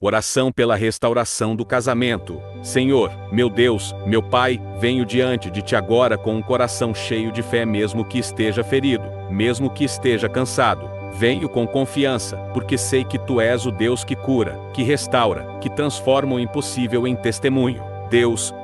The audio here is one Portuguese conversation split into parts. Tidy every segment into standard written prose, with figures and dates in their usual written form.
Oração pela restauração do casamento. Senhor, meu Deus, meu Pai, venho diante de Ti agora com um coração cheio de fé, mesmo que esteja ferido, mesmo que esteja cansado. Venho com confiança, porque sei que Tu és o Deus que cura, que restaura, que transforma o impossível em testemunho. Deus,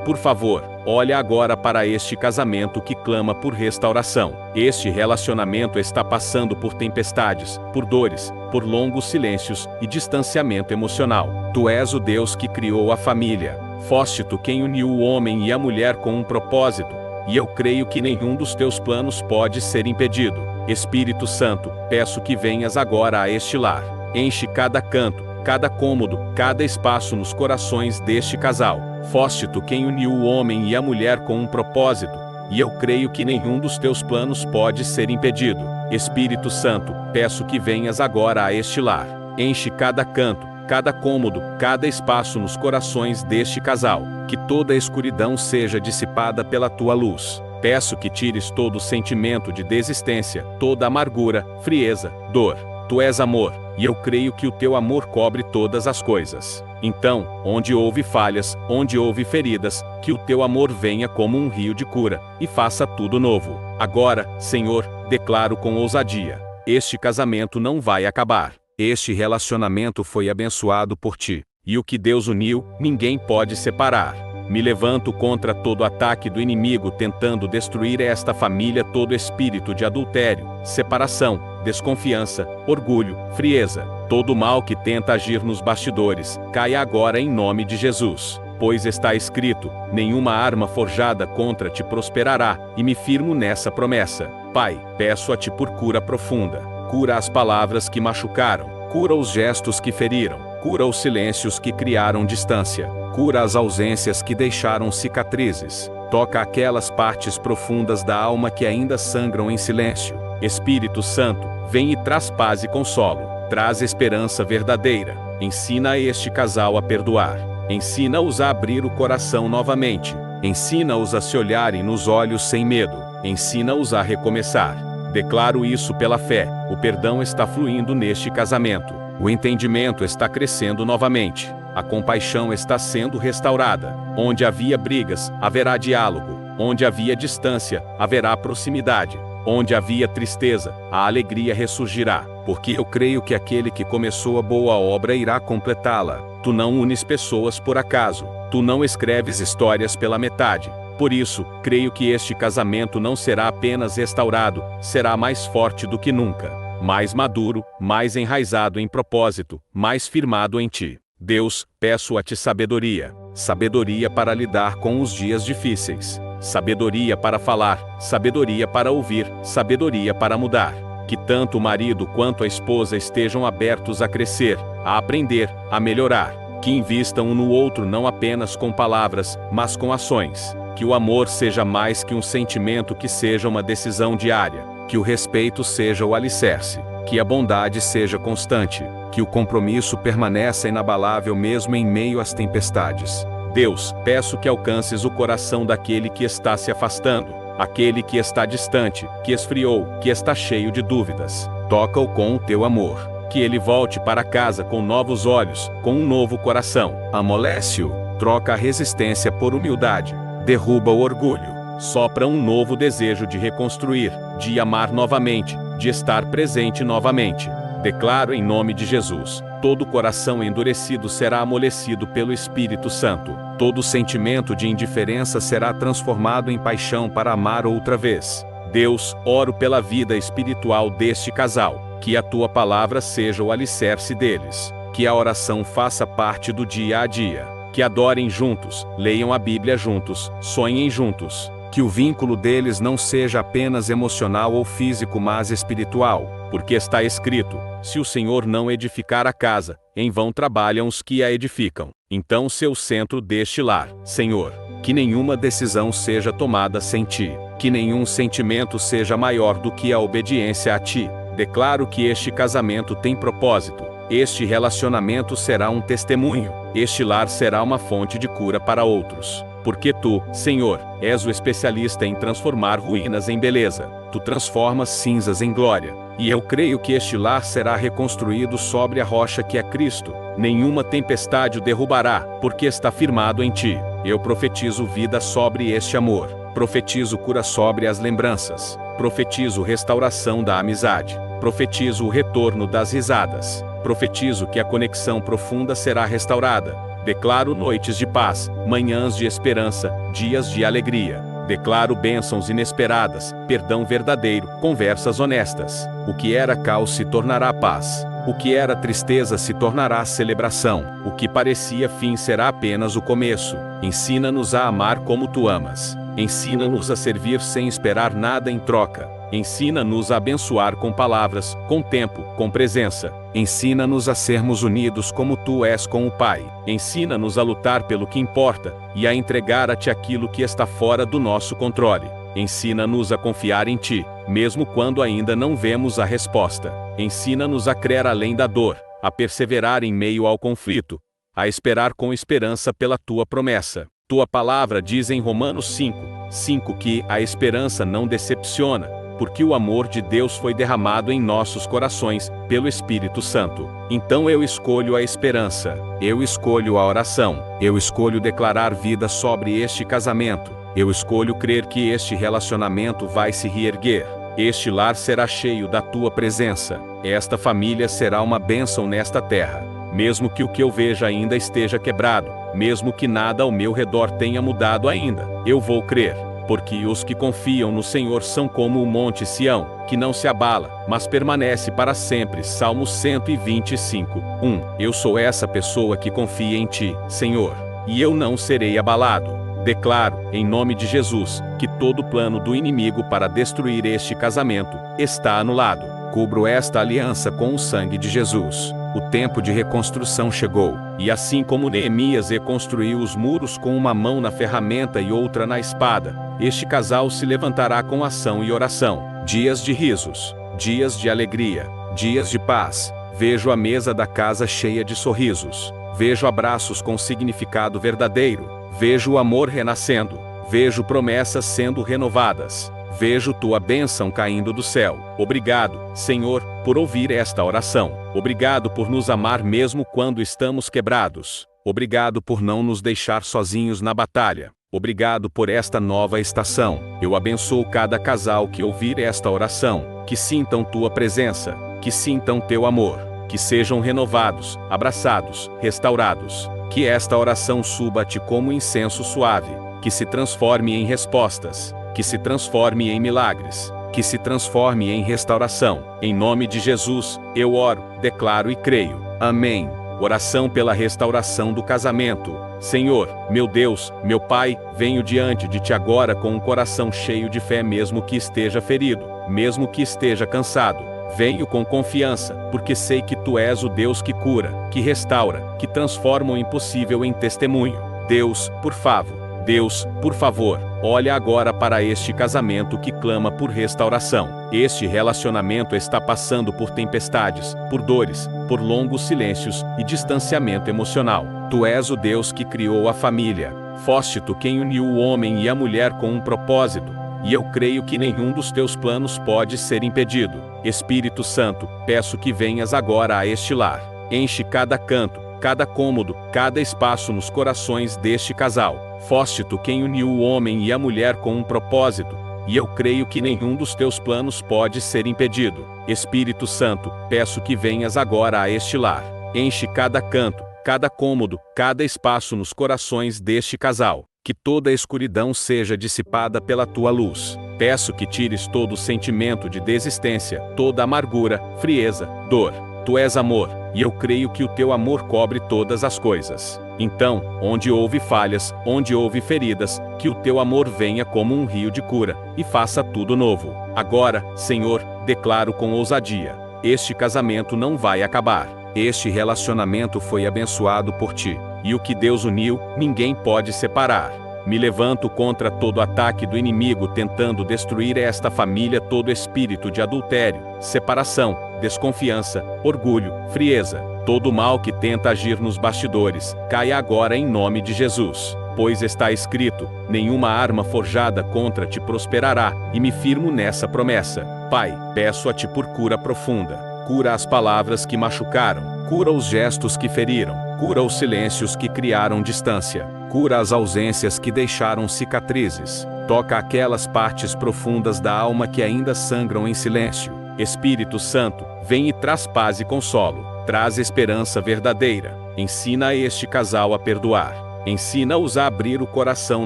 por favor, olha agora para este casamento que clama por restauração. Este relacionamento está passando por tempestades, por dores, por longos silêncios e distanciamento emocional. Tu és o Deus que criou a família. Foste Tu quem uniu o homem e a mulher com um propósito, e eu creio que nenhum dos Teus planos pode ser impedido. Espírito Santo, peço que venhas agora a este lar. Enche cada canto, cada cômodo, cada espaço nos corações deste casal. Foste Tu quem uniu o homem e a mulher com um propósito, e eu creio que nenhum dos Teus planos pode ser impedido. Espírito Santo, peço que venhas agora a este lar. Enche cada canto, cada cômodo, cada espaço nos corações deste casal. Que toda a escuridão seja dissipada pela Tua luz. Peço que tires todo o sentimento de desistência, toda amargura, frieza, dor. Tu és amor, e eu creio que o Teu amor cobre todas as coisas. Então, onde houve falhas, onde houve feridas, que o Teu amor venha como um rio de cura, e faça tudo novo. Agora, Senhor, declaro com ousadia: este casamento não vai acabar. Este relacionamento foi abençoado por Ti, e o que Deus uniu, ninguém pode separar. Me levanto contra todo ataque do inimigo tentando destruir esta família, todo espírito de adultério, separação, desconfiança, orgulho, frieza, todo mal que tenta agir nos bastidores, caia agora em nome de Jesus. Pois está escrito: nenhuma arma forjada contra Ti prosperará, e me firmo nessa promessa. Pai, peço a Ti por cura profunda. Cura as palavras que machucaram, cura os gestos que feriram, cura os silêncios que criaram distância, cura as ausências que deixaram cicatrizes. Toca aquelas partes profundas da alma que ainda sangram em silêncio. Espírito Santo, vem e traz paz e consolo. Traz esperança verdadeira. Ensina a este casal a perdoar. Ensina-os a abrir o coração novamente. Ensina-os a se olharem nos olhos sem medo. Ensina-os a recomeçar. Declaro isso pela fé. O perdão está fluindo neste casamento. O entendimento está crescendo novamente. A compaixão está sendo restaurada. Onde havia brigas, haverá diálogo. Onde havia distância, haverá proximidade. Onde havia tristeza, a alegria ressurgirá. Porque eu creio que aquele que começou a boa obra irá completá-la. Tu não unes pessoas por acaso. Tu não escreves histórias pela metade. Por isso, creio que este casamento não será apenas restaurado, será mais forte do que nunca. Mais maduro, mais enraizado em propósito, mais firmado em Ti. Deus, peço a Ti sabedoria. Sabedoria para lidar com os dias difíceis. Sabedoria para falar, sabedoria para ouvir, sabedoria para mudar. Que tanto o marido quanto a esposa estejam abertos a crescer, a aprender, a melhorar. Que invistam um no outro não apenas com palavras, mas com ações. Que o amor seja mais que um sentimento, que seja uma decisão diária. Que o respeito seja o alicerce. Que a bondade seja constante. Que o compromisso permaneça inabalável mesmo em meio às tempestades. Deus, peço que alcances o coração daquele que está se afastando, aquele que está distante, que esfriou, que está cheio de dúvidas. Toca-o com o Teu amor. Que ele volte para casa com novos olhos, com um novo coração. Amolece-o. Troca a resistência por humildade. Derruba o orgulho. Sopra um novo desejo de reconstruir, de amar novamente, de estar presente novamente. Declaro em nome de Jesus: todo coração endurecido será amolecido pelo Espírito Santo. Todo sentimento de indiferença será transformado em paixão para amar outra vez. Deus, oro pela vida espiritual deste casal. Que a Tua palavra seja o alicerce deles. Que a oração faça parte do dia a dia. Que adorem juntos, leiam a Bíblia juntos, sonhem juntos. Que o vínculo deles não seja apenas emocional ou físico, mas espiritual. Porque está escrito: se o Senhor não edificar a casa, em vão trabalham os que a edificam. Então seu centro deste lar, Senhor. Que nenhuma decisão seja tomada sem Ti. Que nenhum sentimento seja maior do que a obediência a Ti. Declaro que este casamento tem propósito. Este relacionamento será um testemunho. Este lar será uma fonte de cura para outros. porque tu, Senhor, és o especialista em transformar ruínas em beleza. Tu transformas cinzas em glória. E eu creio que este lar será reconstruído sobre a rocha que é Cristo. Nenhuma tempestade o derrubará, porque está firmado em ti. Eu profetizo vida sobre este amor. Profetizo cura sobre as lembranças. Profetizo restauração da amizade. Profetizo o retorno das risadas. Profetizo que a conexão profunda será restaurada. Declaro noites de paz, manhãs de esperança, dias de alegria. Declaro bênçãos inesperadas, perdão verdadeiro, conversas honestas. O que era caos se tornará paz. O que era tristeza se tornará celebração. O que parecia fim será apenas o começo. Ensina-nos a amar como tu amas. Ensina-nos a servir sem esperar nada em troca. Ensina-nos a abençoar com palavras, com tempo, com presença. Ensina-nos a sermos unidos como tu és com o Pai. Ensina-nos a lutar pelo que importa e a entregar a ti aquilo que está fora do nosso controle. Ensina-nos a confiar em ti, mesmo quando ainda não vemos a resposta. Ensina-nos a crer além da dor, a perseverar em meio ao conflito, a esperar com esperança pela tua promessa. Tua palavra diz em Romanos 5:5 que a esperança não decepciona, porque o amor de Deus foi derramado em nossos corações, pelo Espírito Santo. Então eu escolho a esperança, eu escolho a oração, eu escolho declarar vida sobre este casamento, eu escolho crer que este relacionamento vai se reerguer. Este lar será cheio da tua presença, esta família será uma bênção nesta terra. Mesmo que o que eu veja ainda esteja quebrado, mesmo que nada ao meu redor tenha mudado ainda, eu vou crer. Porque os que confiam no Senhor são como o monte Sião, que não se abala, mas permanece para sempre. Salmo 125:1. Eu sou essa pessoa que confia em ti, Senhor, e eu não serei abalado. Declaro, em nome de Jesus, que todo plano do inimigo para destruir este casamento está anulado. Cubro esta aliança com o sangue de Jesus. O tempo de reconstrução chegou, e assim como Neemias reconstruiu os muros com uma mão na ferramenta e outra na espada, este casal se levantará com ação e oração. Dias de risos, dias de alegria, dias de paz. Vejo a mesa da casa cheia de sorrisos. Vejo abraços com significado verdadeiro. Vejo o amor renascendo. Vejo promessas sendo renovadas. Vejo tua bênção caindo do céu. Obrigado, Senhor, por ouvir esta oração. Obrigado por nos amar mesmo quando estamos quebrados. Obrigado por não nos deixar sozinhos na batalha. Obrigado por esta nova estação. Eu abençoo cada casal que ouvir esta oração, que sintam tua presença, que sintam teu amor, que sejam renovados, abraçados, restaurados. Que esta oração suba a ti como incenso suave, que se transforme em respostas, que se transforme em milagres, que se transforme em restauração. Em nome de Jesus, eu oro, declaro e creio. Amém. Oração pela restauração do casamento. Senhor, meu Deus, meu Pai, venho diante de ti agora com um coração cheio de fé mesmo que esteja ferido, mesmo que esteja cansado. Venho com confiança, porque sei que tu és o Deus que cura, que restaura, que transforma o impossível em testemunho. Deus, por favor, olha agora para este casamento que clama por restauração. Este relacionamento está passando por tempestades, por dores, por longos silêncios e distanciamento emocional. Tu és o Deus que criou a família. Foste tu quem uniu o homem e a mulher com um propósito. E eu creio que nenhum dos teus planos pode ser impedido. Espírito Santo, peço que venhas agora a este lar. Enche cada canto, cada cômodo, cada espaço nos corações deste casal. Foste tu quem uniu o homem e a mulher com um propósito, e eu creio que nenhum dos teus planos pode ser impedido. Espírito Santo, peço que venhas agora a este lar. Enche cada canto, cada cômodo, cada espaço nos corações deste casal. Que toda a escuridão seja dissipada pela tua luz. Peço que tires todo o sentimento de desistência, toda amargura, frieza, dor. Tu és amor, e eu creio que o teu amor cobre todas as coisas. Então, onde houve falhas, onde houve feridas, que o teu amor venha como um rio de cura, e faça tudo novo. Agora, Senhor, declaro com ousadia: este casamento não vai acabar. Este relacionamento foi abençoado por ti, e o que Deus uniu, ninguém pode separar. Me levanto contra todo ataque do inimigo tentando destruir esta família, todo espírito de adultério, separação, desconfiança, orgulho, frieza, todo mal que tenta agir nos bastidores, caia agora em nome de Jesus. pois está escrito: nenhuma arma forjada contra ti prosperará, e me firmo nessa promessa. Pai, peço a ti por cura profunda. Cura as palavras que machucaram, cura os gestos que feriram, cura os silêncios que criaram distância, cura as ausências que deixaram cicatrizes. Toca aquelas partes profundas da alma que ainda sangram em silêncio. Espírito Santo, vem e traz paz e consolo, traz esperança verdadeira. Ensina a este casal a perdoar. Ensina-os a abrir o coração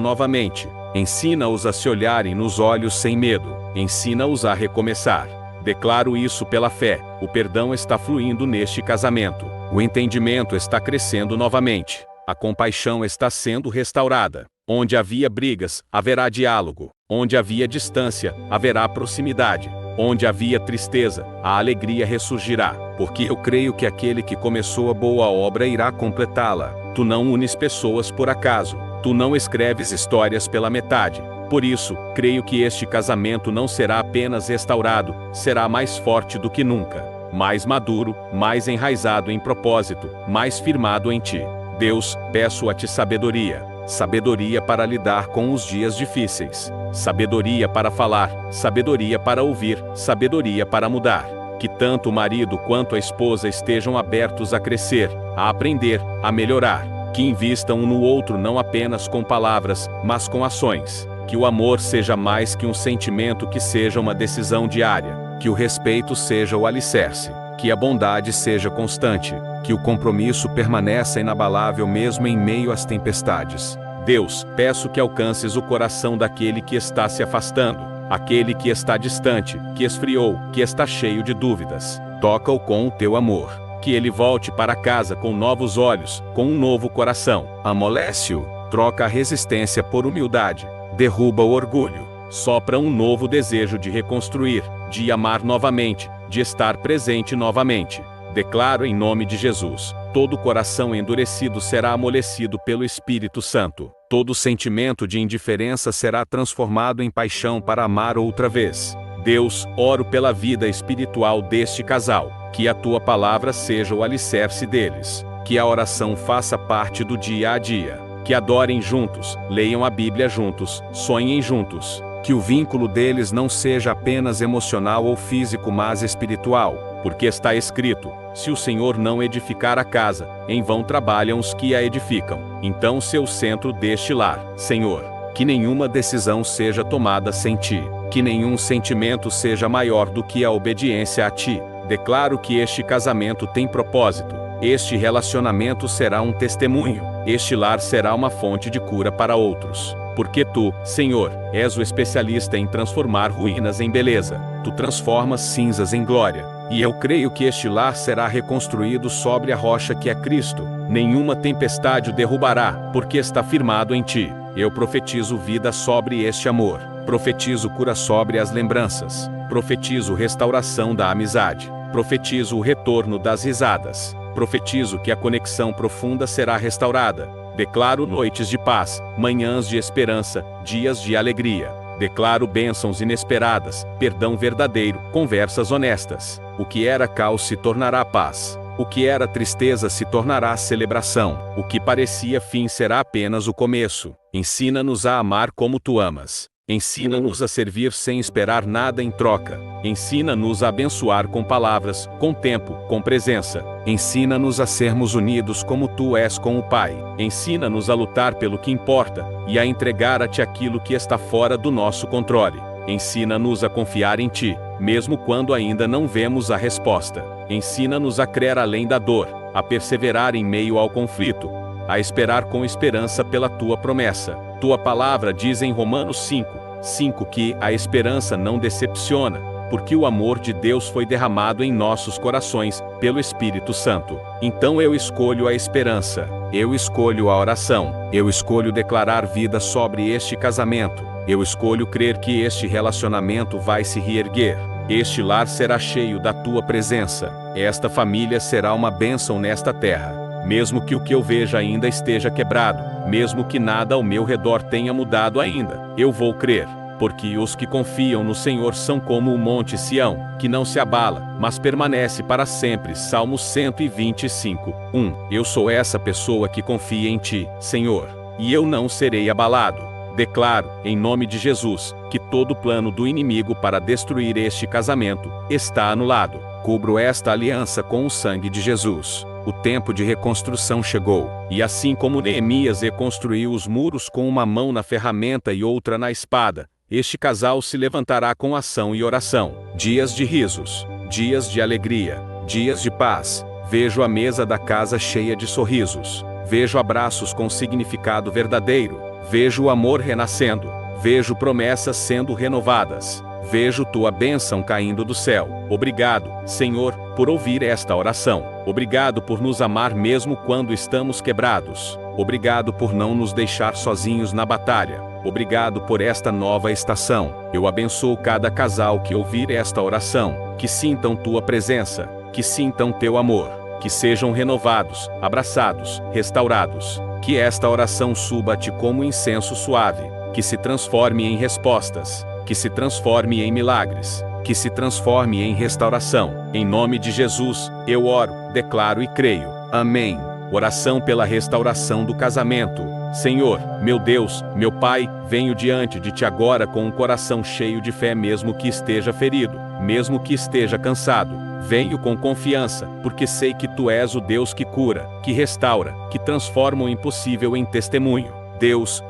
novamente. Ensina-os a se olharem nos olhos sem medo. Ensina-os a recomeçar. Declaro isso pela fé. O perdão está fluindo neste casamento. O entendimento está crescendo novamente. A compaixão está sendo restaurada. Onde havia brigas, haverá diálogo. Onde havia distância, haverá proximidade. Onde havia tristeza, a alegria ressurgirá. Porque eu creio que aquele que começou a boa obra irá completá-la. Tu não unes pessoas por acaso. Tu não escreves histórias pela metade. Por isso, creio que este casamento não será apenas restaurado, será mais forte do que nunca. Mais maduro, mais enraizado em propósito, mais firmado em ti. Deus, peço a ti sabedoria. Sabedoria para lidar com os dias difíceis. Sabedoria para falar, sabedoria para ouvir, sabedoria para mudar. Que tanto o marido quanto a esposa estejam abertos a crescer, a aprender, a melhorar. Que invistam um no outro não apenas com palavras, mas com ações. Que o amor seja mais que um sentimento, que seja uma decisão diária. Que o respeito seja o alicerce. Que a bondade seja constante. Que o compromisso permaneça inabalável mesmo em meio às tempestades. Deus, peço que alcances o coração daquele que está se afastando, aquele que está distante, que esfriou, que está cheio de dúvidas. Toca-o com o teu amor. Que ele volte para casa com novos olhos, com um novo coração. Amolece-o, troca a resistência por humildade, derruba o orgulho, sopra um novo desejo de reconstruir, de amar novamente, de estar presente novamente. Declaro em nome de Jesus, todo coração endurecido será amolecido pelo Espírito Santo. Todo sentimento de indiferença será transformado em paixão para amar outra vez. Deus, oro pela vida espiritual deste casal, que a tua palavra seja o alicerce deles. Que a oração faça parte do dia a dia. Que adorem juntos, leiam a Bíblia juntos, sonhem juntos. Que o vínculo deles não seja apenas emocional ou físico, mas espiritual. Porque está escrito: se o Senhor não edificar a casa, em vão trabalham os que a edificam. Então seu centro deste lar, Senhor. Que nenhuma decisão seja tomada sem ti. Que nenhum sentimento seja maior do que a obediência a ti. Declaro que este casamento tem propósito. Este relacionamento será um testemunho. Este lar será uma fonte de cura para outros. Porque tu, Senhor, és o especialista em transformar ruínas em beleza. Tu transformas cinzas em glória. E eu creio que este lar será reconstruído sobre a rocha que é Cristo. Nenhuma tempestade o derrubará, porque está firmado em ti. Eu profetizo vida sobre este amor. Profetizo cura sobre as lembranças. Profetizo restauração da amizade. Profetizo o retorno das risadas. Profetizo que a conexão profunda será restaurada. Declaro noites de paz, manhãs de esperança, dias de alegria. Declaro bênçãos inesperadas, perdão verdadeiro, conversas honestas. O que era caos se tornará paz. O que era tristeza se tornará celebração. O que parecia fim será apenas o começo. Ensina-nos a amar como tu amas. Ensina-nos a servir sem esperar nada em troca. Ensina-nos a abençoar com palavras, com tempo, com presença. Ensina-nos a sermos unidos como tu és com o Pai. Ensina-nos a lutar pelo que importa e a entregar a ti aquilo que está fora do nosso controle. Ensina-nos a confiar em ti, mesmo quando ainda não vemos a resposta. Ensina-nos a crer além da dor, a perseverar em meio ao conflito, a esperar com esperança pela tua promessa. Tua palavra diz em Romanos 5:5 que a esperança não decepciona, porque o amor de Deus foi derramado em nossos corações, pelo Espírito Santo. Então eu escolho a esperança, eu escolho a oração, eu escolho declarar vida sobre este casamento, eu escolho crer que este relacionamento vai se reerguer. Este lar será cheio da tua presença, esta família será uma bênção nesta terra. Mesmo que o que eu veja ainda esteja quebrado, mesmo que nada ao meu redor tenha mudado ainda, eu vou crer, porque os que confiam no Senhor são como o monte Sião, que não se abala, mas permanece para sempre. Salmo 125:1. Eu sou essa pessoa que confia em ti, Senhor. e eu não serei abalado. Declaro, em nome de Jesus, que todo plano do inimigo para destruir este casamento está anulado. Cubro esta aliança com o sangue de Jesus. O tempo de reconstrução chegou, e assim como Neemias reconstruiu os muros com uma mão na ferramenta e outra na espada, este casal se levantará com ação e oração. Dias de risos, dias de alegria, dias de paz. Vejo a mesa da casa cheia de sorrisos. Vejo abraços com significado verdadeiro. Vejo o amor renascendo. Vejo promessas sendo renovadas. Vejo tua bênção caindo do céu. Obrigado, Senhor, por ouvir esta oração. Obrigado por nos amar mesmo quando estamos quebrados. Obrigado por não nos deixar sozinhos na batalha. Obrigado por esta nova estação. Eu abençoo cada casal que ouvir esta oração. Que sintam tua presença. Que sintam teu amor. Que sejam renovados, abraçados, restaurados. Que esta oração suba a ti como incenso suave. Que se transforme em respostas. Que se transforme em milagres, que se transforme em restauração. Em nome de Jesus, eu oro, declaro e creio. Amém. Oração pela restauração do casamento. Senhor, meu Deus, meu Pai, venho diante de ti agora com um coração cheio de fé mesmo que esteja ferido, mesmo que esteja cansado. Venho com confiança, porque sei que tu és o Deus que cura, que restaura, que transforma o impossível em testemunho. Deus,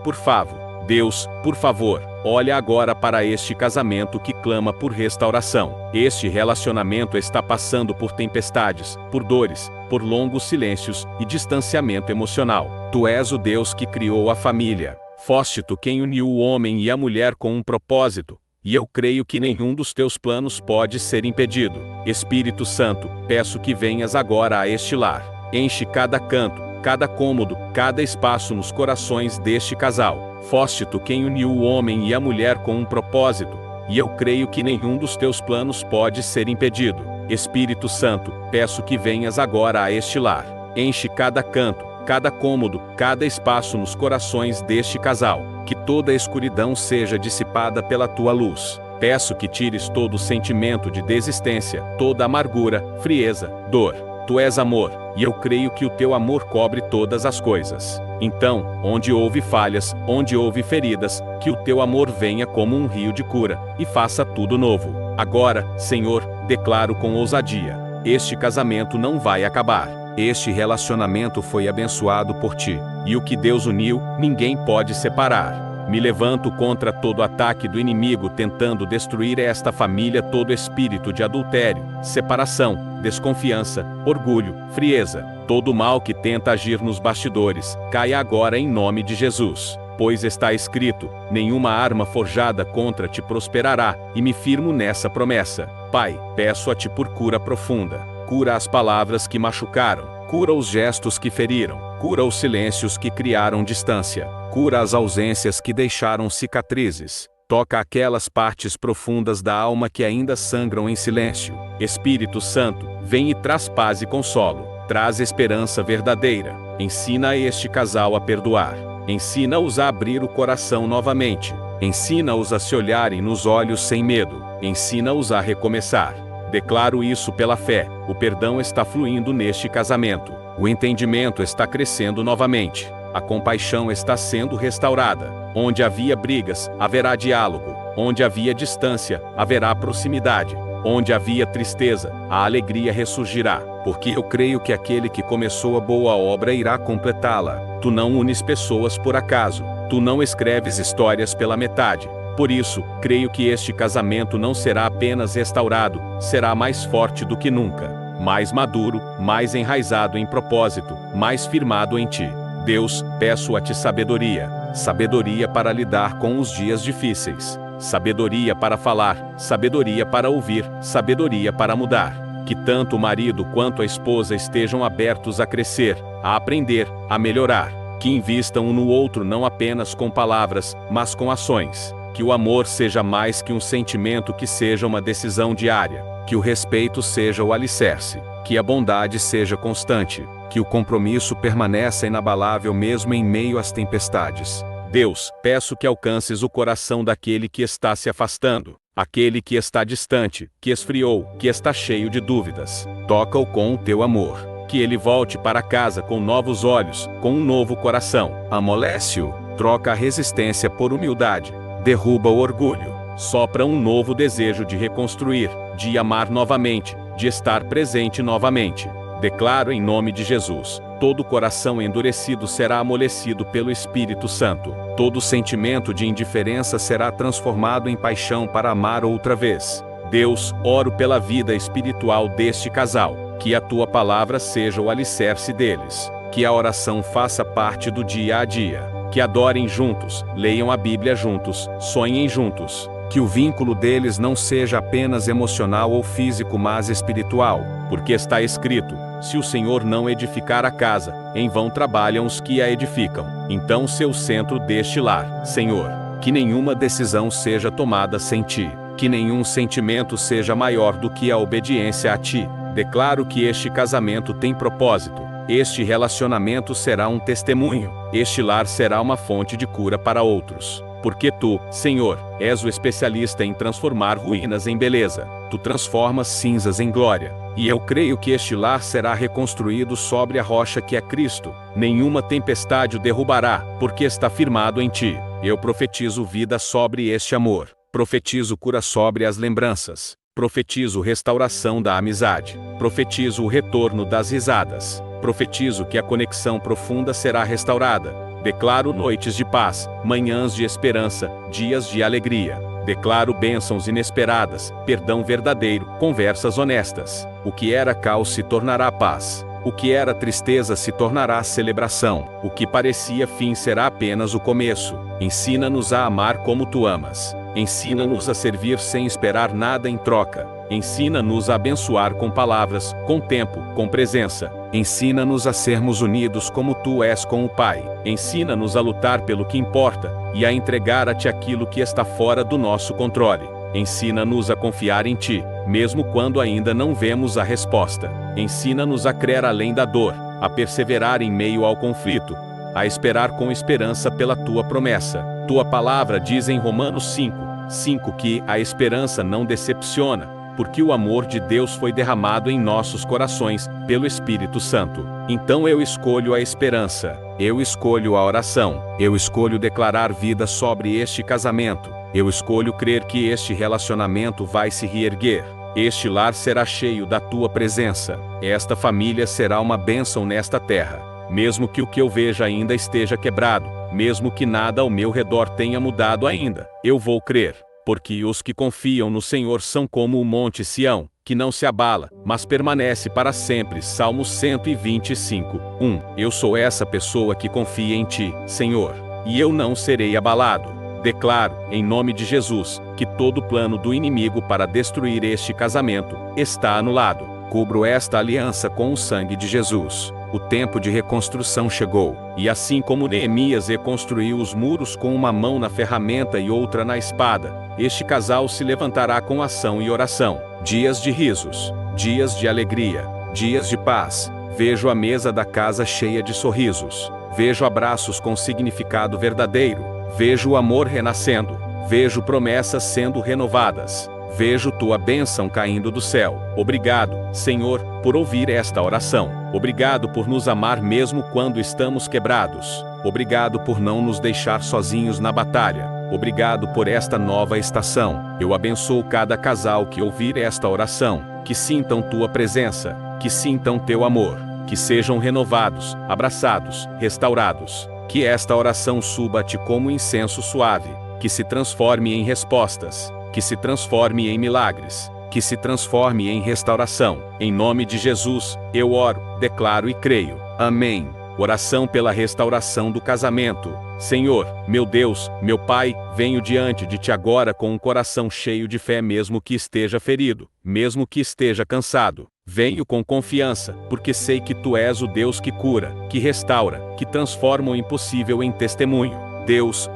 por favor, olha agora para este casamento que clama por restauração. Este relacionamento está passando por tempestades, por dores, por longos silêncios e distanciamento emocional. Tu és o Deus que criou a família. Foste tu quem uniu o homem e a mulher com um propósito, e eu creio que nenhum dos teus planos pode ser impedido. Espírito Santo, peço que venhas agora a este lar. Enche cada canto, cada cômodo, cada espaço nos corações deste casal. Foste tu quem uniu o homem e a mulher com um propósito, e eu creio que nenhum dos teus planos pode ser impedido. Espírito Santo, peço que venhas agora a este lar. Enche cada canto, cada cômodo, cada espaço nos corações deste casal. Que toda a escuridão seja dissipada pela tua luz. Peço que tires todo o sentimento de desistência, toda amargura, frieza, dor. Tu és amor, e eu creio que o teu amor cobre todas as coisas. Então, onde houve falhas, onde houve feridas, que o teu amor venha como um rio de cura, e faça tudo novo. Agora, Senhor, declaro com ousadia: este casamento não vai acabar. Este relacionamento foi abençoado por ti, e o que Deus uniu, ninguém pode separar. Me levanto contra todo ataque do inimigo tentando destruir esta família, todo espírito de adultério, separação, desconfiança, orgulho, frieza, todo mal que tenta agir nos bastidores, caia agora em nome de Jesus. Pois está escrito: nenhuma arma forjada contra ti prosperará, e me firmo nessa promessa. Pai, peço a ti por cura profunda. Cura as palavras que machucaram, cura os gestos que feriram, cura os silêncios que criaram distância, cura as ausências que deixaram cicatrizes. Toca aquelas partes profundas da alma que ainda sangram em silêncio. Espírito Santo, vem e traz paz e consolo. Traz esperança verdadeira. Ensina a este casal a perdoar. Ensina-os a abrir o coração novamente. Ensina-os a se olharem nos olhos sem medo. Ensina-os a recomeçar. Declaro isso pela fé. O perdão está fluindo neste casamento. O entendimento está crescendo novamente. A compaixão está sendo restaurada. Onde havia brigas, haverá diálogo. Onde havia distância, haverá proximidade. Onde havia tristeza, a alegria ressurgirá. Porque eu creio que aquele que começou a boa obra irá completá-la. Tu não unes pessoas por acaso. Tu não escreves histórias pela metade. Por isso, creio que este casamento não será apenas restaurado, será mais forte do que nunca. Mais maduro, mais enraizado em propósito, mais firmado em ti. Deus, peço a ti sabedoria. Sabedoria para lidar com os dias difíceis. Sabedoria para falar, sabedoria para ouvir, sabedoria para mudar. Que tanto o marido quanto a esposa estejam abertos a crescer, a aprender, a melhorar. Que invistam um no outro não apenas com palavras, mas com ações. Que o amor seja mais que um sentimento, que seja uma decisão diária. Que o respeito seja o alicerce. Que a bondade seja constante. Que o compromisso permaneça inabalável mesmo em meio às tempestades. Deus, peço que alcances o coração daquele que está se afastando, aquele que está distante, que esfriou, que está cheio de dúvidas. Toca-o com o teu amor. que ele volte para casa com novos olhos, com um novo coração. Amolece-o, troca a resistência por humildade, derruba o orgulho, sopra um novo desejo de reconstruir, de amar novamente, de estar presente novamente. Declaro em nome de Jesus, todo coração endurecido será amolecido pelo Espírito Santo. Todo sentimento de indiferença será transformado em paixão para amar outra vez. Deus, oro pela vida espiritual deste casal, que a tua palavra seja o alicerce deles, que a oração faça parte do dia a dia, que adorem juntos, leiam a Bíblia juntos, sonhem juntos. Que o vínculo deles não seja apenas emocional ou físico, mas espiritual, porque está escrito: se o Senhor não edificar a casa, em vão trabalham os que a edificam. Então seu centro deste lar, Senhor, que nenhuma decisão seja tomada sem ti, que nenhum sentimento seja maior do que a obediência a ti. Declaro que este casamento tem propósito, este relacionamento será um testemunho, este lar será uma fonte de cura para outros. Porque tu, Senhor, és o especialista em transformar ruínas em beleza. Tu transformas cinzas em glória. E eu creio que este lar será reconstruído sobre a rocha que é Cristo. Nenhuma tempestade o derrubará, porque está firmado em ti. Eu profetizo vida sobre este amor. Profetizo cura sobre as lembranças. Profetizo restauração da amizade. Profetizo o retorno das risadas. Profetizo que a conexão profunda será restaurada. Declaro noites de paz, manhãs de esperança, dias de alegria. Declaro bênçãos inesperadas, perdão verdadeiro, conversas honestas. O que era caos se tornará paz. O que era tristeza se tornará celebração. O que parecia fim será apenas o começo. Ensina-nos a amar como tu amas. Ensina-nos a servir sem esperar nada em troca. Ensina-nos a abençoar com palavras, com tempo, com presença. Ensina-nos a sermos unidos como tu és com o Pai. Ensina-nos a lutar pelo que importa, e a entregar a ti aquilo que está fora do nosso controle. Ensina-nos a confiar em ti, mesmo quando ainda não vemos a resposta. Ensina-nos a crer além da dor, a perseverar em meio ao conflito, a esperar com esperança pela tua promessa. Tua palavra diz em Romanos 5:5 que a esperança não decepciona, porque o amor de Deus foi derramado em nossos corações, pelo Espírito Santo. Então eu escolho a esperança, eu escolho a oração, eu escolho declarar vida sobre este casamento, eu escolho crer que este relacionamento vai se reerguer. Este lar será cheio da tua presença, esta família será uma bênção nesta terra. Mesmo que o que eu veja ainda esteja quebrado, mesmo que nada ao meu redor tenha mudado ainda, eu vou crer. Porque os que confiam no Senhor são como o monte Sião, que não se abala, mas permanece para sempre. Salmos 125:1. Eu sou essa pessoa que confia em ti, Senhor, e eu não serei abalado. Declaro, em nome de Jesus, que todo plano do inimigo para destruir este casamento está anulado. Cubro esta aliança com o sangue de Jesus. O tempo de reconstrução chegou, e assim como Neemias reconstruiu os muros com uma mão na ferramenta e outra na espada, este casal se levantará com ação e oração. Dias de risos, dias de alegria, dias de paz. Vejo a mesa da casa cheia de sorrisos. Vejo abraços com significado verdadeiro. Vejo o amor renascendo. Vejo promessas sendo renovadas. Vejo tua bênção caindo do céu. Obrigado, Senhor, por ouvir esta oração. Obrigado por nos amar mesmo quando estamos quebrados. Obrigado por não nos deixar sozinhos na batalha. Obrigado por esta nova estação. Eu abençoo cada casal que ouvir esta oração, que sintam tua presença, que sintam teu amor, que sejam renovados, abraçados, restaurados. Que esta oração suba a ti como incenso suave, que se transforme em respostas, que se transforme em milagres, que se transforme em restauração. Em nome de Jesus, eu oro, declaro e creio. Amém. Oração pela restauração do casamento. Senhor, meu Deus, meu Pai, venho diante de ti agora com um coração cheio de fé, mesmo que esteja ferido, mesmo que esteja cansado. Venho com confiança, porque sei que tu és o Deus que cura, que restaura, que transforma o impossível em testemunho. Deus,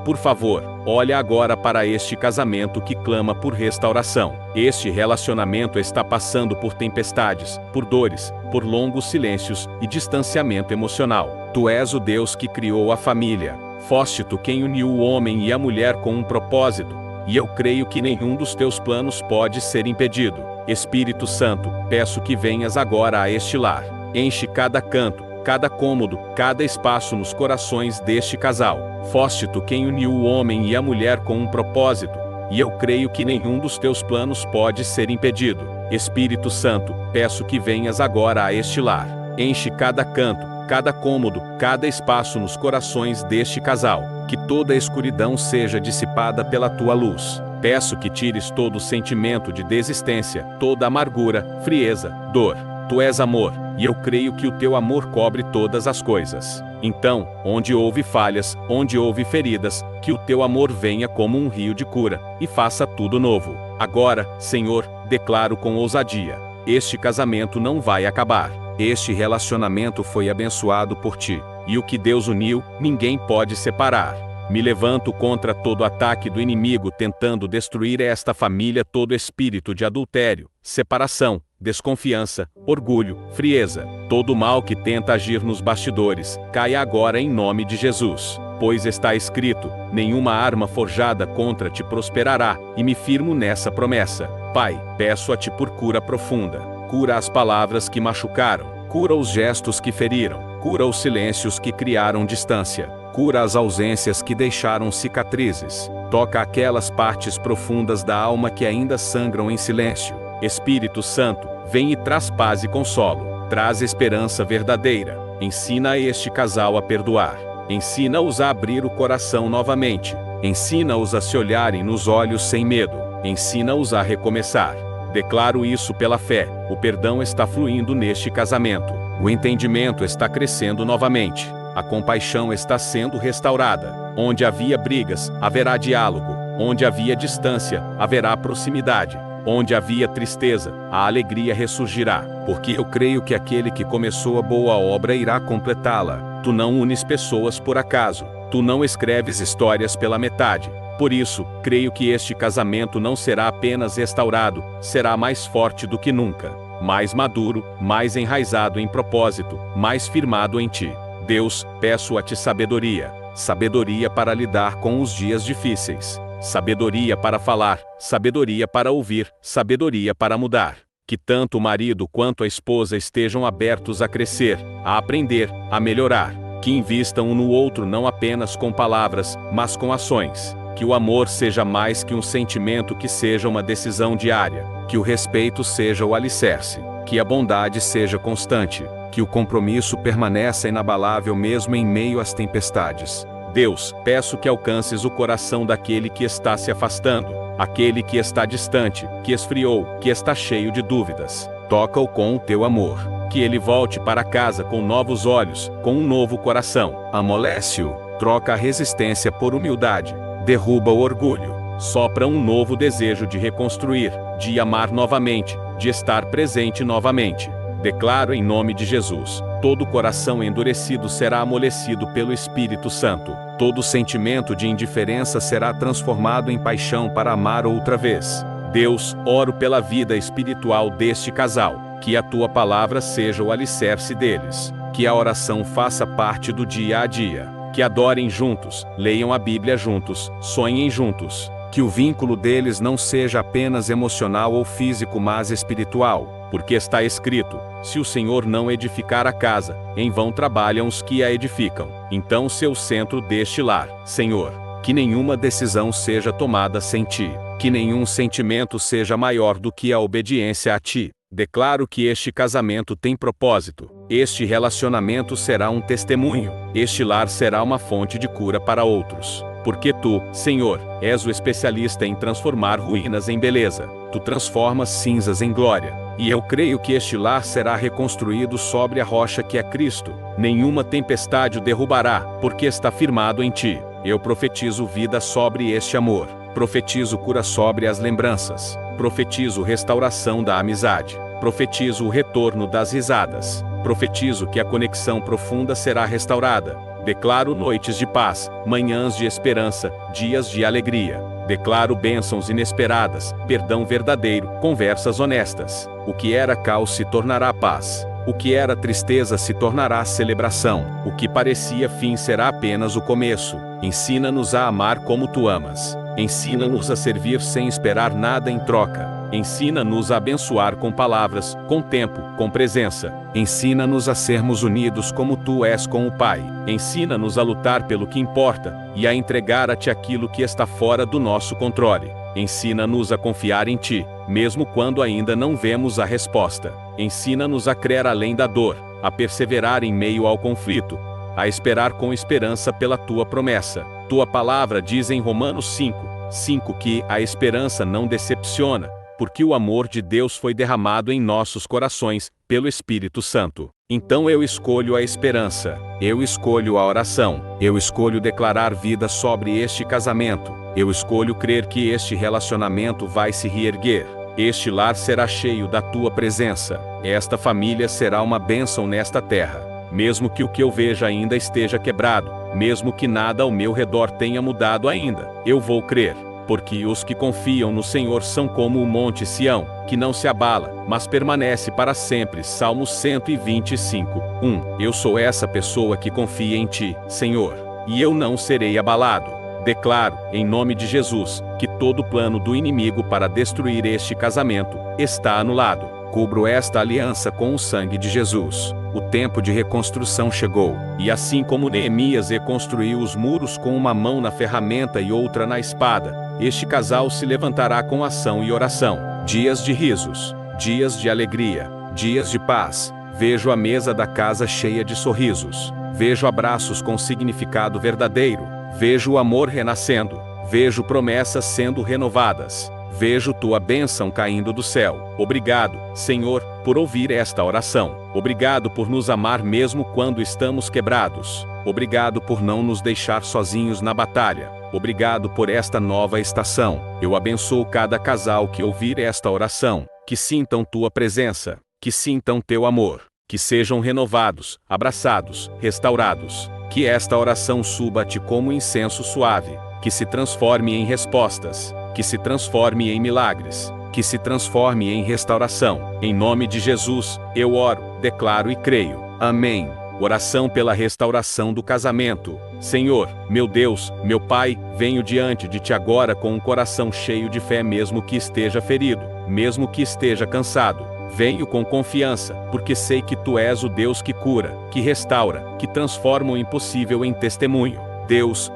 por favor, olha agora para este casamento que clama por restauração. Este relacionamento está passando por tempestades, por dores, por longos silêncios e distanciamento emocional. Tu és o Deus que criou a família. Foste tu quem uniu o homem e a mulher com um propósito. e eu creio que nenhum dos teus planos pode ser impedido. Espírito Santo, peço que venhas agora a este lar. Enche cada canto, cada cômodo, cada espaço nos corações deste casal. Foste tu quem uniu o homem e a mulher com um propósito, e eu creio que nenhum dos teus planos pode ser impedido. Espírito Santo, peço que venhas agora a este lar. Enche cada canto, cada cômodo, cada espaço nos corações deste casal, que toda a escuridão seja dissipada pela tua luz. Peço que tires todo o sentimento de desistência, toda amargura, frieza, dor. Tu és amor, e eu creio que o teu amor cobre todas as coisas. Então, onde houve falhas, onde houve feridas, que o teu amor venha como um rio de cura, e faça tudo novo. Agora, Senhor, declaro com ousadia: este casamento não vai acabar. Este relacionamento foi abençoado por ti, e o que Deus uniu, ninguém pode separar. Me levanto contra todo ataque do inimigo tentando destruir esta família, todo espírito de adultério, separação, desconfiança, orgulho, frieza, todo mal que tenta agir nos bastidores, caia agora em nome de Jesus. Pois está escrito: nenhuma arma forjada contra ti prosperará, e me firmo nessa promessa. Pai, peço a ti por cura profunda. Cura as palavras que machucaram, cura os gestos que feriram, cura os silêncios que criaram distância, cura as ausências que deixaram cicatrizes, toca aquelas partes profundas da alma que ainda sangram em silêncio. Espírito Santo, vem e traz paz e consolo, traz esperança verdadeira, ensina a este casal a perdoar, ensina-os a abrir o coração novamente, ensina-os a se olharem nos olhos sem medo, ensina-os a recomeçar. Declaro isso pela fé, o perdão está fluindo neste casamento, o entendimento está crescendo novamente, a compaixão está sendo restaurada. Onde havia brigas, haverá diálogo, onde havia distância, haverá proximidade, onde havia tristeza, a alegria ressurgirá, porque eu creio que aquele que começou a boa obra irá completá-la. Tu não unes pessoas por acaso, tu não escreves histórias pela metade. Por isso, creio que este casamento não será apenas restaurado, será mais forte do que nunca, mais maduro, mais enraizado em propósito, mais firmado em ti. Deus, peço a ti sabedoria, sabedoria para lidar com os dias difíceis, sabedoria para falar, sabedoria para ouvir, sabedoria para mudar. Que tanto o marido quanto a esposa estejam abertos a crescer, a aprender, a melhorar, que invistam um no outro não apenas com palavras, mas com ações. Que o amor seja mais que um sentimento, que seja uma decisão diária, que o respeito seja o alicerce, que a bondade seja constante, que o compromisso permaneça inabalável mesmo em meio às tempestades. Deus, peço que alcances o coração daquele que está se afastando, aquele que está distante, que esfriou, que está cheio de dúvidas. Toca-o com o teu amor, que ele volte para casa com novos olhos, com um novo coração. Amolece-o, troca a resistência por humildade, derruba o orgulho, sopra um novo desejo de reconstruir, de amar novamente, de estar presente novamente. Declaro em nome de Jesus, todo coração endurecido será amolecido pelo Espírito Santo, todo sentimento de indiferença será transformado em paixão para amar outra vez. Deus, oro pela vida espiritual deste casal, que a tua palavra seja o alicerce deles, que a oração faça parte do dia a dia, que adorem juntos, leiam a Bíblia juntos, sonhem juntos, que o vínculo deles não seja apenas emocional ou físico, mas espiritual, porque está escrito: se o Senhor não edificar a casa, em vão trabalham os que a edificam. Então seu centro deste lar, Senhor, que nenhuma decisão seja tomada sem ti, que nenhum sentimento seja maior do que a obediência a ti. Declaro que este casamento tem propósito, este relacionamento será um testemunho, este lar será uma fonte de cura para outros. Porque tu, Senhor, és o especialista em transformar ruínas em beleza, tu transformas cinzas em glória. E eu creio que este lar será reconstruído sobre a rocha que é Cristo. Nenhuma tempestade o derrubará, porque está firmado em ti. Eu profetizo vida sobre este amor, profetizo cura sobre as lembranças, profetizo restauração da amizade, profetizo o retorno das risadas, profetizo que a conexão profunda será restaurada. Declaro noites de paz, manhãs de esperança, dias de alegria. Declaro bênçãos inesperadas, perdão verdadeiro, conversas honestas. O que era caos se tornará paz. O que era tristeza se tornará celebração. O que parecia fim será apenas o começo. Ensina-nos a amar como tu amas. Ensina-nos a servir sem esperar nada em troca. Ensina-nos a abençoar com palavras, com tempo, com presença. Ensina-nos a sermos unidos como Tu és com o Pai. Ensina-nos a lutar pelo que importa e a entregar a Ti aquilo que está fora do nosso controle. Ensina-nos a confiar em Ti, mesmo quando ainda não vemos a resposta. Ensina-nos a crer além da dor, a perseverar em meio ao conflito, a esperar com esperança pela Tua promessa. Tua palavra diz em Romanos 5:5 que a esperança não decepciona, porque o amor de Deus foi derramado em nossos corações, pelo Espírito Santo. Então eu escolho a esperança, eu escolho a oração, eu escolho declarar vida sobre este casamento, eu escolho crer que este relacionamento vai se reerguer. Este lar será cheio da Tua presença, esta família será uma bênção nesta terra. Mesmo que o que eu veja ainda esteja quebrado, mesmo que nada ao meu redor tenha mudado ainda, eu vou crer. Porque os que confiam no Senhor são como o monte Sião, que não se abala, mas permanece para sempre. Salmos 125:1. Eu sou essa pessoa que confia em Ti, Senhor, e eu não serei abalado. Declaro, em nome de Jesus, que todo plano do inimigo para destruir este casamento está anulado. Cubro esta aliança com o sangue de Jesus. O tempo de reconstrução chegou, e assim como Neemias reconstruiu os muros com uma mão na ferramenta e outra na espada, este casal se levantará com ação e oração. Dias de risos, dias de alegria, dias de paz. Vejo a mesa da casa cheia de sorrisos. Vejo abraços com significado verdadeiro. Vejo o amor renascendo. Vejo promessas sendo renovadas. Vejo Tua bênção caindo do céu. Obrigado, Senhor, por ouvir esta oração. Obrigado por nos amar mesmo quando estamos quebrados. Obrigado por não nos deixar sozinhos na batalha. Obrigado por esta nova estação. Eu abençoo cada casal que ouvir esta oração. Que sintam Tua presença. Que sintam Teu amor. Que sejam renovados, abraçados, restaurados. Que esta oração suba a Ti como incenso suave. Que se transforme em respostas. Que se transforme em milagres, que se transforme em restauração. Em nome de Jesus, eu oro, declaro e creio. Amém. Oração pela restauração do casamento. Senhor, meu Deus, meu Pai, venho diante de Ti agora com um coração cheio de fé mesmo que esteja ferido, mesmo que esteja cansado. Venho com confiança, porque sei que Tu és o Deus que cura, que restaura, que transforma o impossível em testemunho. Deus,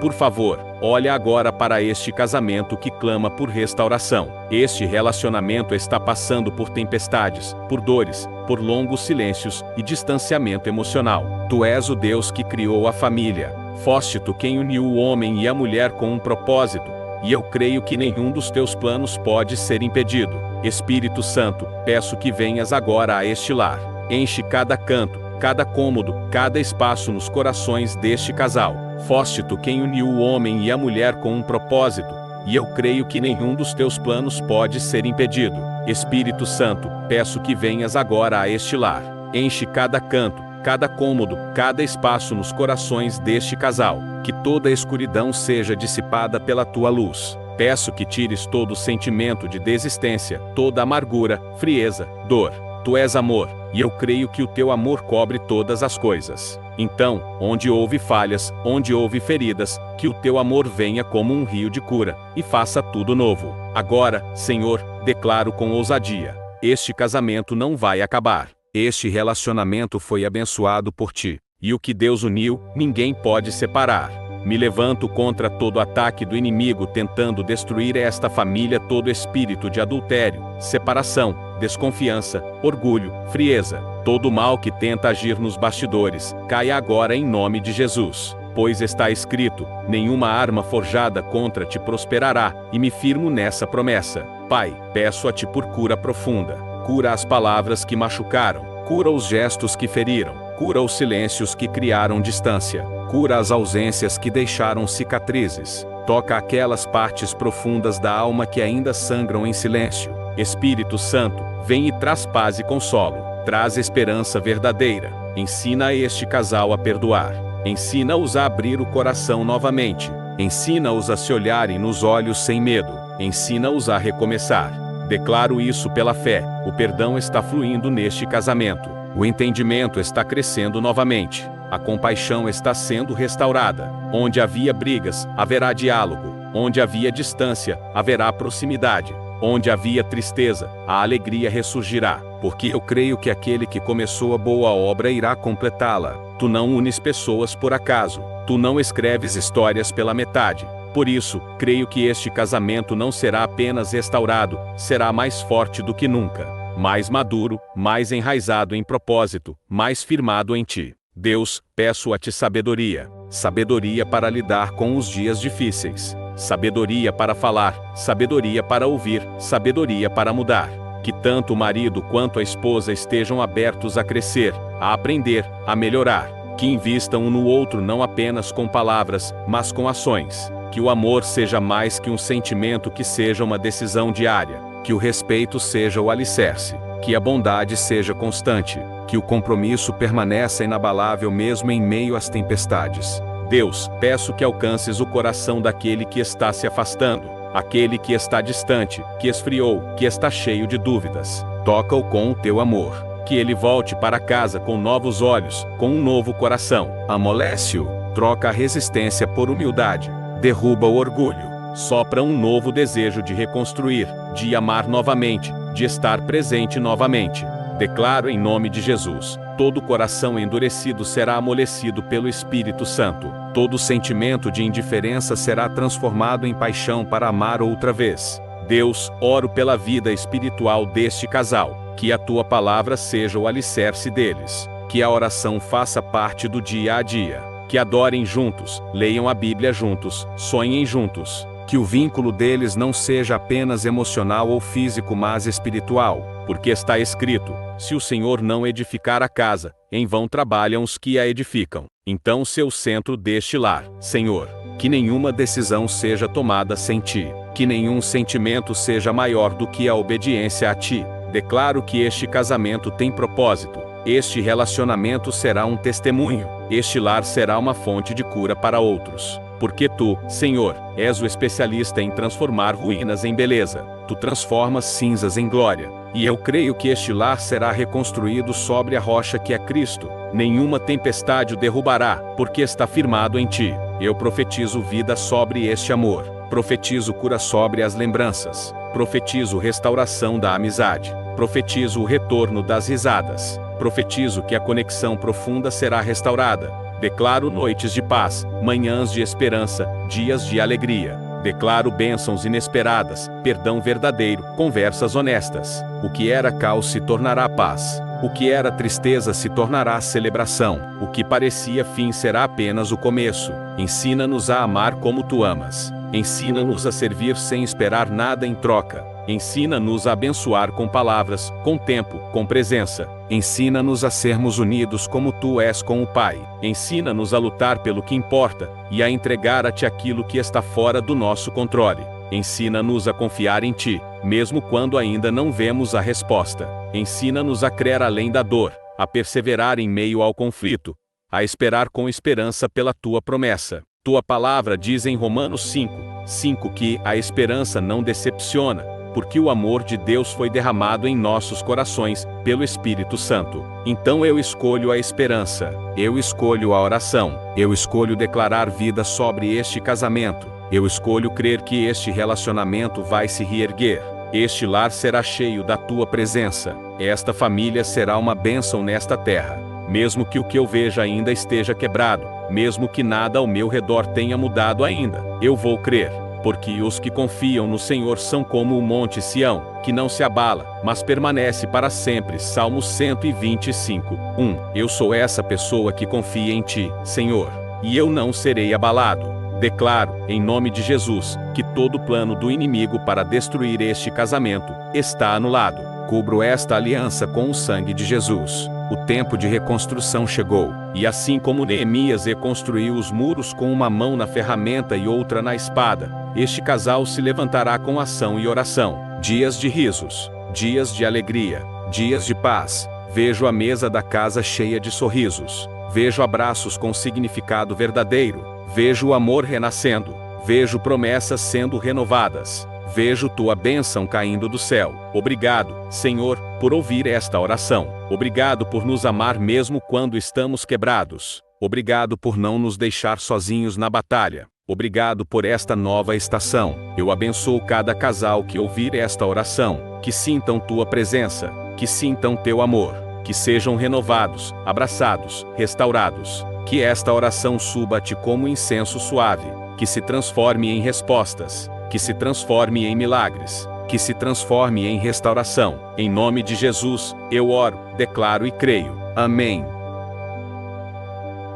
por favor, olha agora para este casamento que clama por restauração. Este relacionamento está passando por tempestades, por dores, por longos silêncios e distanciamento emocional. Tu és o Deus que criou a família. Foste Tu quem uniu o homem e a mulher com um propósito, e eu creio que nenhum dos Teus planos pode ser impedido. Espírito Santo, peço que venhas agora a este lar. Enche cada canto, cada cômodo, cada espaço nos corações deste casal. Foste Tu quem uniu o homem e a mulher com um propósito, e eu creio que nenhum dos Teus planos pode ser impedido. Espírito Santo, peço que venhas agora a este lar. Enche cada canto, cada cômodo, cada espaço nos corações deste casal. Que toda a escuridão seja dissipada pela Tua luz. Peço que tires todo o sentimento de desistência, toda amargura, frieza, dor. Tu és amor, e eu creio que o Teu amor cobre todas as coisas. Então, onde houve falhas, onde houve feridas, que o Teu amor venha como um rio de cura, e faça tudo novo. Agora, Senhor, declaro com ousadia: este casamento não vai acabar. Este relacionamento foi abençoado por Ti, e o que Deus uniu, ninguém pode separar. Me levanto contra todo ataque do inimigo tentando destruir esta família, todo espírito de adultério, separação, desconfiança, orgulho, frieza, todo mal que tenta agir nos bastidores, caia agora em nome de Jesus. Pois está escrito: nenhuma arma forjada contra Ti prosperará, e me firmo nessa promessa. Pai, peço a Ti por cura profunda. Cura as palavras que machucaram, cura os gestos que feriram, cura os silêncios que criaram distância, cura as ausências que deixaram cicatrizes. Toca aquelas partes profundas da alma que ainda sangram em silêncio. Espírito Santo, vem e traz paz e consolo. Traz esperança verdadeira. Ensina a este casal a perdoar. Ensina-os a abrir o coração novamente. Ensina-os a se olharem nos olhos sem medo. Ensina-os a recomeçar. Declaro isso pela fé. O perdão está fluindo neste casamento. O entendimento está crescendo novamente. a compaixão está sendo restaurada. Onde havia brigas, haverá diálogo. Onde havia distância, haverá proximidade. Onde havia tristeza, a alegria ressurgirá. Porque eu creio que aquele que começou a boa obra irá completá-la. Tu não unes pessoas por acaso. Tu não escreves histórias pela metade. Por isso, creio que este casamento não será apenas restaurado, será mais forte do que nunca. Mais maduro, mais enraizado em propósito, mais firmado em ti. Deus, peço a ti sabedoria. Sabedoria para lidar com os dias difíceis. Sabedoria para falar, sabedoria para ouvir, sabedoria para mudar. Que tanto o marido quanto a esposa estejam abertos a crescer, a aprender, a melhorar. Que invistam um no outro não apenas com palavras, mas com ações. Que o amor seja mais que um sentimento, que seja uma decisão diária. Que o respeito seja o alicerce. Que a bondade seja constante. Que o compromisso permaneça inabalável mesmo em meio às tempestades. Deus, peço que alcances o coração daquele que está se afastando, aquele que está distante, que esfriou, que está cheio de dúvidas. Toca-o com o teu amor. Que ele volte para casa com novos olhos, com um novo coração. Amolece-o, troca a resistência por humildade, derruba o orgulho, sopra um novo desejo de reconstruir, de amar novamente, de estar presente novamente. Declaro em nome de Jesus, todo coração endurecido será amolecido pelo Espírito Santo. Todo sentimento de indiferença será transformado em paixão para amar outra vez. Deus, oro pela vida espiritual deste casal, que a tua palavra seja o alicerce deles. Que a oração faça parte do dia a dia. Que adorem juntos, leiam a Bíblia juntos, sonhem juntos. Que o vínculo deles não seja apenas emocional ou físico, mas espiritual. Porque está escrito: se o Senhor não edificar a casa, em vão trabalham os que a edificam. Então seu centro deste lar, Senhor. Que nenhuma decisão seja tomada sem ti. Que nenhum sentimento seja maior do que a obediência a ti. Declaro que este casamento tem propósito. Este relacionamento será um testemunho. Este lar será uma fonte de cura para outros. Porque tu, Senhor, és o especialista em transformar ruínas em beleza. Tu transformas cinzas em glória. E eu creio que este lar será reconstruído sobre a rocha que é Cristo. Nenhuma tempestade o derrubará, porque está firmado em ti. Eu profetizo vida sobre este amor. Profetizo cura sobre as lembranças. Profetizo restauração da amizade. Profetizo o retorno das risadas. Profetizo que a conexão profunda será restaurada. Declaro noites de paz, manhãs de esperança, dias de alegria. Declaro bênçãos inesperadas, perdão verdadeiro, conversas honestas. O que era caos se tornará paz. O que era tristeza se tornará celebração. O que parecia fim será apenas o começo. Ensina-nos a amar como tu amas. Ensina-nos a servir sem esperar nada em troca. Ensina-nos a abençoar com palavras, com tempo, com presença. Ensina-nos a sermos unidos como tu és com o Pai. Ensina-nos a lutar pelo que importa e a entregar a ti aquilo que está fora do nosso controle. Ensina-nos a confiar em ti, mesmo quando ainda não vemos a resposta. Ensina-nos a crer além da dor, a perseverar em meio ao conflito, a esperar com esperança pela tua promessa. Tua palavra diz em Romanos 5:5 que a esperança não decepciona, porque o amor de Deus foi derramado em nossos corações, pelo Espírito Santo. Então eu escolho a esperança, eu escolho a oração, eu escolho declarar vida sobre este casamento, eu escolho crer que este relacionamento vai se reerguer. Este lar será cheio da tua presença, esta família será uma bênção nesta terra. Mesmo que o que eu veja ainda esteja quebrado, mesmo que nada ao meu redor tenha mudado ainda, eu vou crer. Porque os que confiam no Senhor são como o monte Sião, que não se abala, mas permanece para sempre. Salmos 125:1. Eu sou essa pessoa que confia em ti, Senhor, e eu não serei abalado. Declaro, em nome de Jesus, que todo plano do inimigo para destruir este casamento está anulado. Cubro esta aliança com o sangue de Jesus. O tempo de reconstrução chegou, e assim como Neemias reconstruiu os muros com uma mão na ferramenta e outra na espada, este casal se levantará com ação e oração. Dias de risos, dias de alegria, dias de paz. Vejo a mesa da casa cheia de sorrisos. Vejo abraços com significado verdadeiro. Vejo o amor renascendo. Vejo promessas sendo renovadas. Vejo tua bênção caindo do céu. Obrigado, Senhor, por ouvir esta oração. Obrigado por nos amar mesmo quando estamos quebrados. Obrigado por não nos deixar sozinhos na batalha. Obrigado por esta nova estação. Eu abençoo cada casal que ouvir esta oração, que sintam tua presença, que sintam teu amor, que sejam renovados, abraçados, restaurados. Que esta oração suba a ti como incenso suave, que se transforme em respostas, que se transforme em milagres, que se transforme em restauração. Em nome de Jesus, eu oro, declaro e creio. Amém.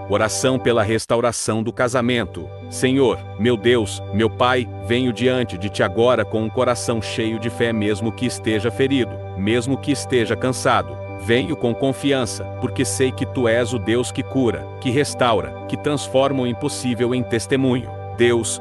Oração pela restauração do casamento. Senhor, meu Deus, meu Pai, venho diante de ti agora com um coração cheio de fé, mesmo que esteja ferido, mesmo que esteja cansado. Venho com confiança, porque sei que tu és o Deus que cura, que restaura, que transforma o impossível em testemunho. Deus,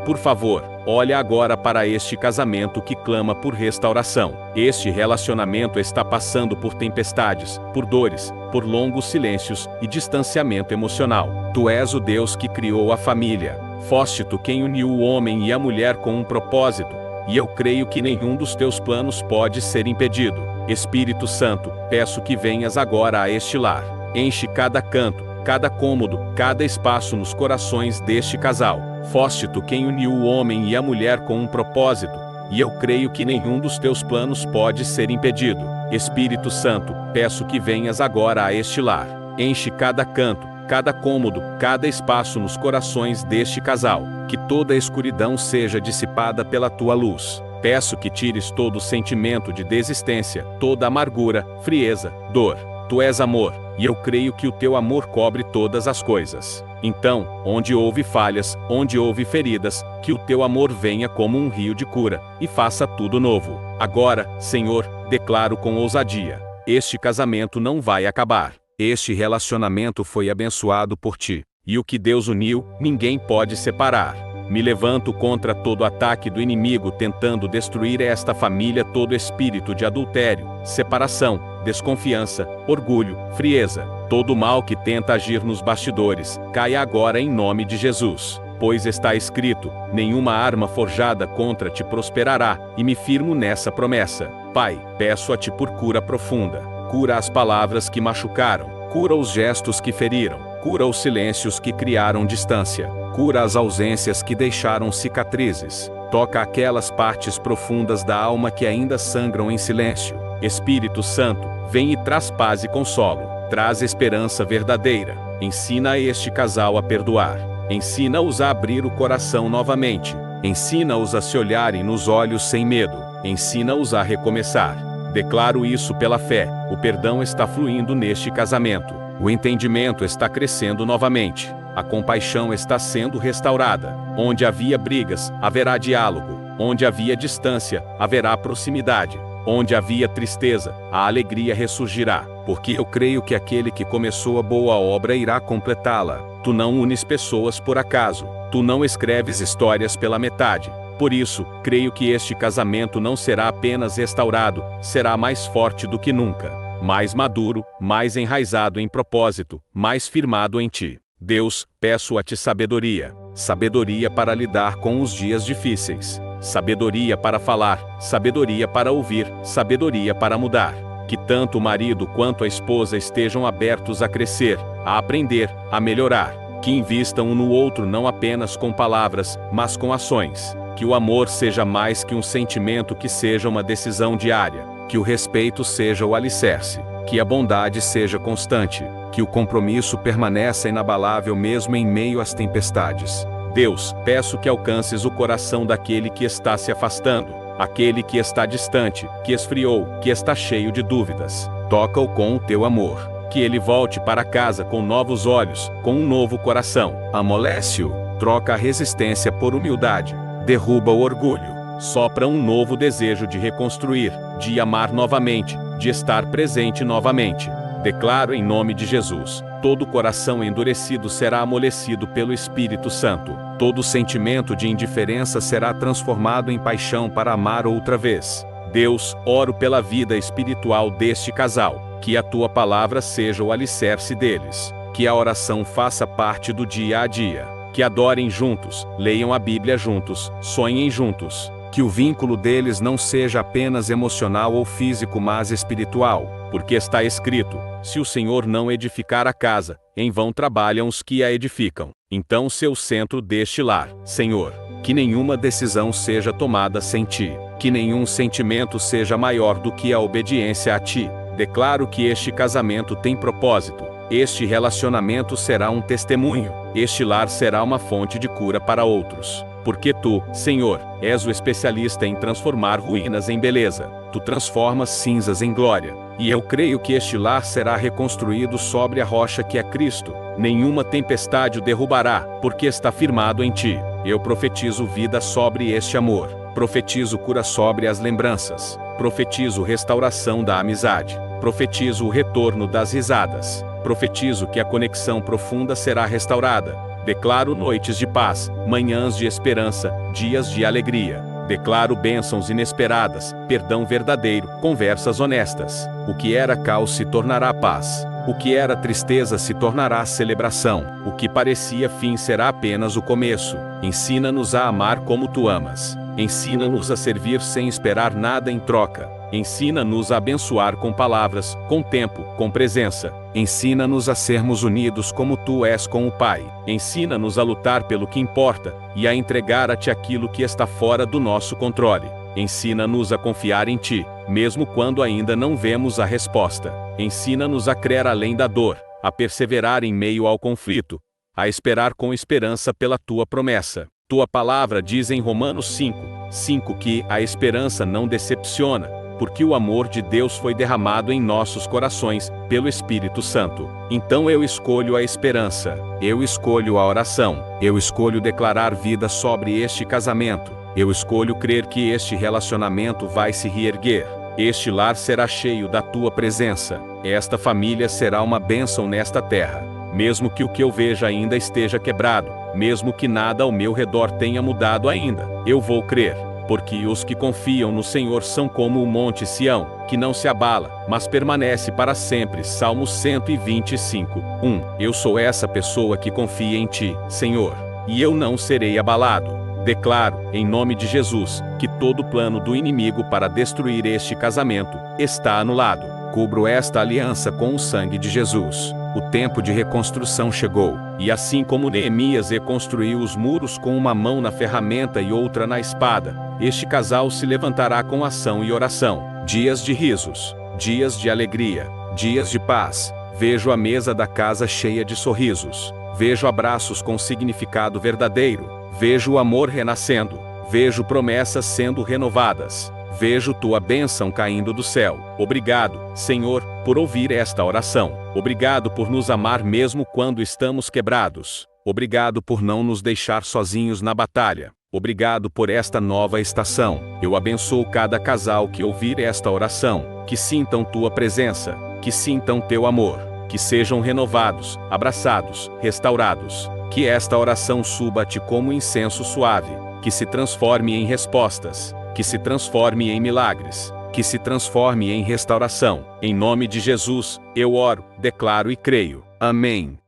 por favor, olha agora para este casamento que clama por restauração. Este relacionamento está passando por tempestades, por dores, por longos silêncios e distanciamento emocional. Tu és o Deus que criou a família. Foste tu quem uniu o homem e a mulher com um propósito, e eu creio que nenhum dos teus planos pode ser impedido. Espírito Santo, peço que venhas agora a este lar. Enche cada canto, cada cômodo, cada espaço nos corações deste casal. Foste tu quem uniu o homem e a mulher com um propósito, e eu creio que nenhum dos teus planos pode ser impedido. Espírito Santo, peço que venhas agora a este lar. Enche cada canto, cada cômodo, cada espaço nos corações deste casal. Que toda a escuridão seja dissipada pela tua luz. Peço que tires todo o sentimento de desistência, toda amargura, frieza, dor. Tu és amor, e eu creio que o teu amor cobre todas as coisas. Então, onde houve falhas, onde houve feridas, que o teu amor venha como um rio de cura, e faça tudo novo. Agora, Senhor, declaro com ousadia: este casamento não vai acabar. Este relacionamento foi abençoado por ti, e o que Deus uniu, ninguém pode separar. Me levanto contra todo ataque do inimigo tentando destruir esta família, todo espírito de adultério, separação, desconfiança, orgulho, frieza, todo mal que tenta agir nos bastidores, caia agora em nome de Jesus. Pois está escrito: nenhuma arma forjada contra ti prosperará, e me firmo nessa promessa. Pai, peço a ti por cura profunda. Cura as palavras que machucaram, cura os gestos que feriram, cura os silêncios que criaram distância, cura as ausências que deixaram cicatrizes. Toca aquelas partes profundas da alma que ainda sangram em silêncio. Espírito Santo, vem e traz paz e consolo. Traz esperança verdadeira. Ensina a este casal a perdoar. Ensina-os a abrir o coração novamente. Ensina-os a se olharem nos olhos sem medo. Ensina-os a recomeçar. Declaro isso pela fé. O perdão está fluindo neste casamento. O entendimento está crescendo novamente. A compaixão está sendo restaurada. Onde havia brigas, haverá diálogo. Onde havia distância, haverá proximidade. Onde havia tristeza, a alegria ressurgirá. Porque eu creio que aquele que começou a boa obra irá completá-la. Tu não unes pessoas por acaso. Tu não escreves histórias pela metade. Por isso, creio que este casamento não será apenas restaurado, será mais forte do que nunca. Mais maduro, mais enraizado em propósito, mais firmado em ti. Deus, peço a ti sabedoria. Sabedoria para lidar com os dias difíceis. Sabedoria para falar, sabedoria para ouvir, sabedoria para mudar. Que tanto o marido quanto a esposa estejam abertos a crescer, a aprender, a melhorar. Que invistam um no outro não apenas com palavras, mas com ações. Que o amor seja mais que um sentimento, que seja uma decisão diária. Que o respeito seja o alicerce. Que a bondade seja constante. Que o compromisso permaneça inabalável mesmo em meio às tempestades. Deus, peço que alcances o coração daquele que está se afastando, aquele que está distante, que esfriou, que está cheio de dúvidas. Toca-o com o teu amor. Que ele volte para casa com novos olhos, com um novo coração. Amolece-o. Troca a resistência por humildade. Derruba o orgulho. Sopra um novo desejo de reconstruir, de amar novamente, de estar presente novamente. Declaro em nome de Jesus: todo coração endurecido será amolecido pelo Espírito Santo. Todo sentimento de indiferença será transformado em paixão para amar outra vez. Deus, oro pela vida espiritual deste casal. Que a tua palavra seja o alicerce deles. Que a oração faça parte do dia a dia. Que adorem juntos, leiam a Bíblia juntos, sonhem juntos. Que o vínculo deles não seja apenas emocional ou físico, mas espiritual, porque está escrito: se o Senhor não edificar a casa, em vão trabalham os que a edificam. Então seu centro deste lar, Senhor, que nenhuma decisão seja tomada sem Ti, que nenhum sentimento seja maior do que a obediência a Ti. Declaro que este casamento tem propósito, este relacionamento será um testemunho, este lar será uma fonte de cura para outros. Porque Tu, Senhor, és o especialista em transformar ruínas em beleza. Tu transformas cinzas em glória. E eu creio que este lar será reconstruído sobre a rocha que é Cristo. Nenhuma tempestade o derrubará, porque está firmado em Ti. Eu profetizo vida sobre este amor. Profetizo cura sobre as lembranças. Profetizo restauração da amizade. Profetizo o retorno das risadas. Profetizo que a conexão profunda será restaurada. Declaro noites de paz, manhãs de esperança, dias de alegria. Declaro bênçãos inesperadas, perdão verdadeiro, conversas honestas. O que era caos se tornará paz. O que era tristeza se tornará celebração. O que parecia fim será apenas o começo. Ensina-nos a amar como Tu amas. Ensina-nos a servir sem esperar nada em troca. Ensina-nos a abençoar com palavras, com tempo, com presença. Ensina-nos a sermos unidos como Tu és com o Pai. Ensina-nos a lutar pelo que importa e a entregar a Ti aquilo que está fora do nosso controle. Ensina-nos a confiar em Ti, mesmo quando ainda não vemos a resposta. Ensina-nos a crer além da dor, a perseverar em meio ao conflito, a esperar com esperança pela Tua promessa. Tua palavra diz em Romanos 5:5 que a esperança não decepciona, porque o amor de Deus foi derramado em nossos corações, pelo Espírito Santo. Então eu escolho a esperança, eu escolho a oração, eu escolho declarar vida sobre este casamento, eu escolho crer que este relacionamento vai se reerguer. Este lar será cheio da Tua presença, esta família será uma bênção nesta terra. Mesmo que o que eu veja ainda esteja quebrado, mesmo que nada ao meu redor tenha mudado ainda, eu vou crer. Porque os que confiam no Senhor são como o monte Sião, que não se abala, mas permanece para sempre. Salmos 125:1. Eu sou essa pessoa que confia em Ti, Senhor, e eu não serei abalado. Declaro, em nome de Jesus, que todo plano do inimigo para destruir este casamento está anulado. Cubro esta aliança com o sangue de Jesus. O tempo de reconstrução chegou, e assim como Neemias reconstruiu os muros com uma mão na ferramenta e outra na espada, este casal se levantará com ação e oração. Dias de risos, dias de alegria, dias de paz. Vejo a mesa da casa cheia de sorrisos. Vejo abraços com significado verdadeiro. Vejo o amor renascendo. Vejo promessas sendo renovadas. Vejo Tua bênção caindo do céu. Obrigado, Senhor, por ouvir esta oração. Obrigado por nos amar mesmo quando estamos quebrados. Obrigado por não nos deixar sozinhos na batalha. Obrigado por esta nova estação. Eu abençoo cada casal que ouvir esta oração, que sintam Tua presença, que sintam Teu amor, que sejam renovados, abraçados, restaurados. Que esta oração suba a Ti como incenso suave, que se transforme em respostas, que se transforme em milagres, que se transforme em restauração. Em nome de Jesus, eu oro, declaro e creio. Amém.